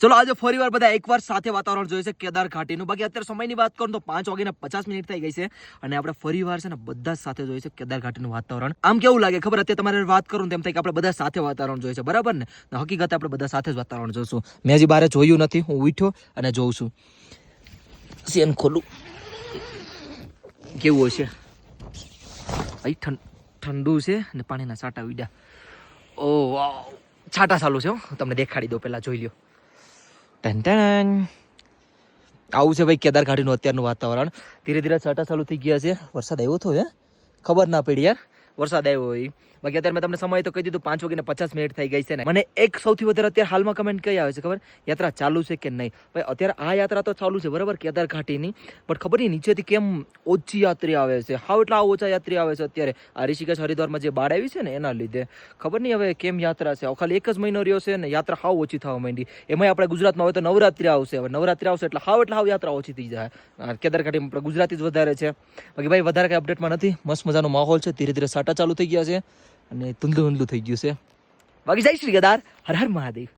ચલો આજે ફરી વાર બધા એકવાર સાથે વાતાવરણ જોઈએ છે કેદાર ઘાટીનું. બાકી અત્યારે સમયની વાત કરું તો 5:50 થઈ ગઈ છે અને આપણે ફરી વાર છે ને બધા સાથે જોઈએ છે કેદાર ઘાટીનું વાતાવરણ. આમ કેવું લાગે ખબર, અત્યારે તમારે વાત કરું તેમ થાય કે આપણે બધા સાથે વાતાવરણ જોઈએ છે, બરાબર ને? હકીકત આપણે બધા સાથે જ વાતાવરણ જોઈશું. મેં હજી બહાર જોયું નથી, હું ઉઠ્યો અને જોઉં છું. સેન ખોલું કેવું હશે ભાઈ, ઠંડુ છે ને પાણીના છાંટા ઉડ્યા. ઓ વાવ, છાંટા ચાલુ છે, તમને દેખાડી દો, પેલા જોઈ લ્યો. આવું છે ભાઈ કેદાર ઘાટીનું અત્યારનું વાતાવરણ. ધીરે ધીરે છાંટા ચાલુ થઈ ગયા છે. વરસાદ આવ્યો હતો હે, ખબર ના પડી યાર વરસાદ આવ્યો હોય. બાકી અત્યારે મેં તમને સમય તો કહી દીધું, 5:50 થઈ ગઈ છે ને. મને એક સૌથી વધારે અત્યારે હાલમાં કમેન્ટ કઈ આવે છે ખબર, યાત્રા ચાલુ છે કે નહીં? ભાઈ અત્યારે આ યાત્રા તો ચાલુ છે બરાબર કેદાર ઘાટીની, પણ ખબર નહીં નીચેથી કેમ ઓછી યાત્રી આવે છે. હાવ એટલા ઓછા યાત્રી આવે છે અત્યારે આ ઋષિકેશ હરિદ્વારમાં જે બાढ़ આવી છે ને એના લીધે. ખબર નહીં હવે કેમ યાત્રા છે. ખાલી એક જ મહિનો રહ્યો છે ને યાત્રા હાવ ઓછી થવા માંડી. એમાં આપણે ગુજરાતમાં હોય તો નવરાત્રી આવશે, હવે નવરાત્રી આવશે એટલે હાવ યાત્રા ઓછી થઈ જાય. કેદાર ઘાટીમાં આપણે ગુજરાતી જ વધારે છે. બાકી ભાઈ વધારે કઈ અપડેટમાં નથી. મસ્ત મજાનો માહોલ છે. ધીરે ધીરે સાટા ચાલુ થઈ ગયા છે અને ધૂંધલું થઈ ગયું છે. બાકી જય શ્રી કેદાર, હર હર મહાદેવ.